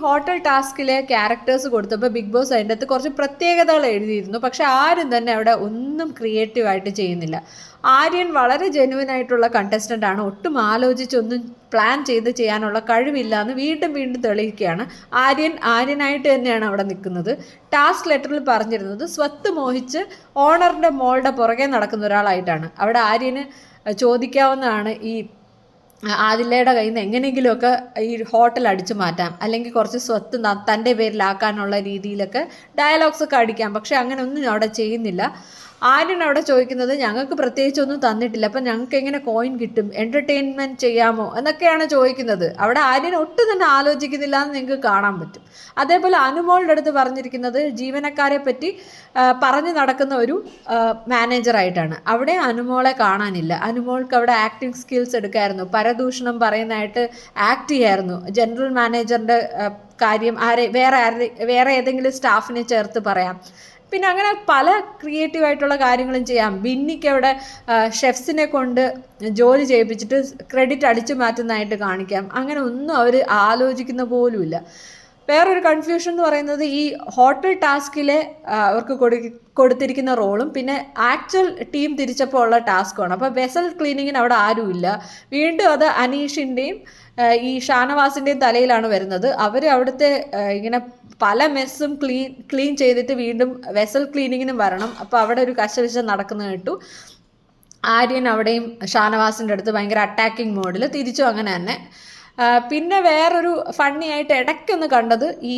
Hotel ടാസ്കിലെ characters കൊടുത്തപ്പോൾ big boss അതിൻ്റെ അകത്ത് കുറച്ച് പ്രത്യേകതകൾ എഴുതിയിരുന്നു. പക്ഷെ ആരും തന്നെ അവിടെ ഒന്നും ക്രിയേറ്റീവായിട്ട് ചെയ്യുന്നില്ല. ആര്യൻ വളരെ ജെന്യുവൻ ആയിട്ടുള്ള കണ്ടസ്റ്റൻ്റ് ആണ്. ഒട്ടും ആലോചിച്ചൊന്നും പ്ലാൻ ചെയ്ത് ചെയ്യാനുള്ള കഴിവില്ല എന്ന് വീണ്ടും വീണ്ടും തെളിയിക്കുകയാണ്. ആര്യനായിട്ട് തന്നെയാണ് അവിടെ നിൽക്കുന്നത്. ടാസ്ക് ലെറ്ററിൽ പറഞ്ഞിരുന്നത് സ്വത്ത് മോഹിച്ച് ഓണറിൻ്റെ മോളുടെ പുറകെ നടക്കുന്ന ഒരാളായിട്ടാണ്. അവിടെ ആര്യന് ചോദിക്കാവുന്നതാണ്, ഈ ആദിലയുടെ കയ്യിൽ നിന്ന് എങ്ങനെയെങ്കിലുമൊക്കെ ഈ ഹോട്ടൽ അടിച്ചു മാറ്റാം, അല്ലെങ്കിൽ കുറച്ച് സ്വത്ത് തൻ്റെ പേരിലാക്കാനുള്ള രീതിയിലൊക്കെ ഡയലോഗ്സ് ഒക്കെ അടിക്കാം. പക്ഷെ അങ്ങനെ ഒന്നും അവിടെ ചെയ്യുന്നില്ല. ആര്യൻ അവിടെ ചോദിക്കുന്നത് ഞങ്ങൾക്ക് പ്രത്യേകിച്ചൊന്നും തന്നിട്ടില്ല, അപ്പം ഞങ്ങൾക്ക് എങ്ങനെ കോയിൻ കിട്ടും, എൻ്റർടൈൻമെൻറ്റ് ചെയ്യാമോ എന്നൊക്കെയാണ് ചോദിക്കുന്നത്. അവിടെ ആര്യൻ ഒട്ടും തന്നെ ആലോചിക്കുന്നില്ല എന്ന് നിങ്ങൾക്ക് കാണാൻ പറ്റും. അതേപോലെ അനുമോളുടെ അടുത്ത് പറഞ്ഞിരിക്കുന്നത് ജീവനക്കാരെ പറ്റി പറഞ്ഞു നടക്കുന്ന ഒരു മാനേജറായിട്ടാണ്. അവിടെ അനുമോളെ കാണാനില്ല. അനുമോൾക്ക് അവിടെ ആക്ടിങ് സ്കിൽസ് എടുക്കായിരുന്നു, പരദൂഷണം പറയുന്നതായിട്ട് ആക്ട് ചെയ്യായിരുന്നു. ജനറൽ മാനേജറിൻ്റെ കാര്യം വേറെ ഏതെങ്കിലും സ്റ്റാഫിനെ ചേർത്ത് പറയാം. പിന്നെ അങ്ങനെ പല ക്രിയേറ്റീവായിട്ടുള്ള കാര്യങ്ങളും ചെയ്യാം. ബിന്നിക്ക് അവിടെ ഷെഫ്സിനെ കൊണ്ട് ജോലി ചെയ്യിപ്പിച്ചിട്ട് ക്രെഡിറ്റ് അടിച്ചു മാറ്റുന്നതായിട്ട് കാണിക്കാം. അങ്ങനെ ഒന്നും അവർ ആലോചിക്കുന്ന പോലുമില്ല. വേറൊരു കൺഫ്യൂഷൻ എന്ന് പറയുന്നത് ഈ ഹോട്ടൽ ടാസ്കിലെ അവർക്ക് കൊടുത്തിരിക്കുന്ന റോളും പിന്നെ ആക്ച്വൽ ടീം തിരിച്ചപ്പോൾ ഉള്ള ടാസ്ക്കുമാണ്. അപ്പോൾ വെസൽ ക്ലീനിങ്ങിന് അവിടെ ആരുമില്ല. വീണ്ടും അത് അനീഷിൻ്റെയും ഈ ഷാനവാസിൻ്റെയും തലയിലാണ് വരുന്നത്. അവർ അവിടുത്തെ ഇങ്ങനെ പല മെസ്സും ക്ലീൻ ചെയ്തിട്ട് വീണ്ടും വെസൽ ക്ലീനിങ്ങിനും വരണം. അപ്പോൾ അവിടെ ഒരു കശവിശ നടക്കുന്നത് കേട്ടു. ആര്യൻ അവിടെയും ഷാനവാസിൻ്റെ അടുത്ത് ഭയങ്കര അറ്റാക്കിംഗ് മോഡിൽ തിരിച്ചു. അങ്ങനെ തന്നെ പിന്നെ വേറൊരു ഫണ്ണി ആയിട്ട് ഇടയ്ക്കൊന്ന് കണ്ടത് ഈ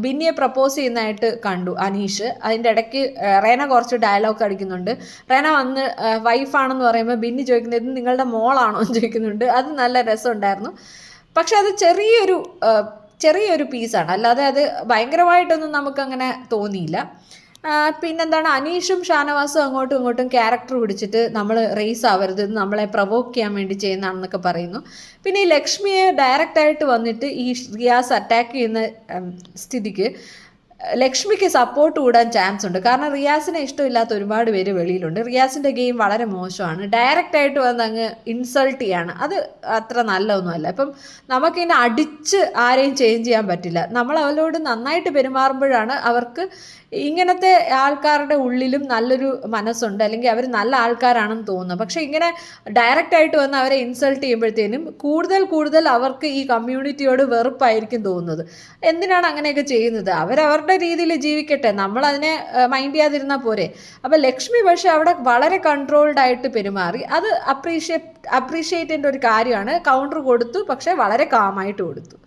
ബിന്നിയെ പ്രപ്പോസ് ചെയ്യുന്നതായിട്ട് കണ്ടു അനീഷ്. അതിൻ്റെ ഇടയ്ക്ക് റേന കുറച്ച് ഡയലോഗ് അടിക്കുന്നുണ്ട്. റേന വന്ന് വൈഫാണെന്ന് പറയുമ്പോൾ ബിന്നി ചോദിക്കുന്നത് ഇത് നിങ്ങളുടെ മോളാണോ എന്ന് ചോദിക്കുന്നുണ്ട്. അത് നല്ല രസമുണ്ടായിരുന്നു. പക്ഷെ അത് ചെറിയൊരു പീസാണ്, അല്ലാതെ അത് ഭയങ്കരമായിട്ടൊന്നും നമുക്കങ്ങനെ തോന്നിയില്ല. പിന്നെന്താണ്, അനീഷും ഷാനവാസും അങ്ങോട്ടും ഇങ്ങോട്ടും ക്യാരക്ടർ പിടിച്ചിട്ട് നമ്മൾ റേസ് ആവരുത്, നമ്മളെ പ്രൊവോക്ക് ചെയ്യാൻ വേണ്ടി ചെയ്യുന്നതാണെന്നൊക്കെ പറയുന്നു. പിന്നെ ഈ ലക്ഷ്മിയെ ഡയറക്റ്റായിട്ട് വന്നിട്ട് ഈ റിയാസ് അറ്റാക്ക് ചെയ്യുന്ന സ്ഥിതിക്ക് ലക്ഷ്മിക്ക് സപ്പോർട്ട് കൂടാൻ ചാൻസ് ഉണ്ട്. കാരണം റിയാസിനെ ഇഷ്ടമില്ലാത്ത ഒരുപാട് പേര് വെളിയിലുണ്ട്. റിയാസിൻ്റെ ഗെയിം വളരെ മോശമാണ്. ഡയറക്റ്റായിട്ട് വന്ന് അങ്ങ് ഇൻസൾട്ട് ചെയ്യാണ്. അത് അത്ര നല്ലതൊന്നുമല്ല. ഇപ്പം നമുക്കിങ്ങനെ അടിച്ച് ആരെയും ചേഞ്ച് ചെയ്യാൻ പറ്റില്ല. നമ്മൾ അവരോട് നന്നായിട്ട് പെരുമാറുമ്പോഴാണ് അവർക്ക് ഇങ്ങനത്തെ ആൾക്കാരുടെ ഉള്ളിലും നല്ലൊരു മനസ്സുണ്ട്, അല്ലെങ്കിൽ അവർ നല്ല ആൾക്കാരാണെന്ന് തോന്നുന്നത്. പക്ഷേ ഇങ്ങനെ ഡയറക്റ്റായിട്ട് വന്ന് അവരെ ഇൻസൾട്ട് ചെയ്യുമ്പോഴത്തേനും കൂടുതൽ അവർക്ക് ഈ കമ്മ്യൂണിറ്റിയോട് വെറുപ്പായിരിക്കും തോന്നുന്നത്. എന്തിനാണ് അങ്ങനെയൊക്കെ ചെയ്യുന്നത്? അവരവരുടെ രീതിയിൽ ജീവിക്കട്ടെ, നമ്മളതിനെ മൈൻഡ് ചെയ്യാതിരുന്നാൽ പോരെ. അപ്പോൾ ലക്ഷ്മി പക്ഷേ അവിടെ വളരെ കൺട്രോൾഡ് ആയിട്ട് പെരുമാറി. അത് അപ്രീഷിയേറ്റ് ചെയ്യേണ്ട ഒരു കാര്യമാണ്. കൗണ്ടർ കൊടുത്തു, പക്ഷേ വളരെ കാമായിട്ട് കൊടുത്തു.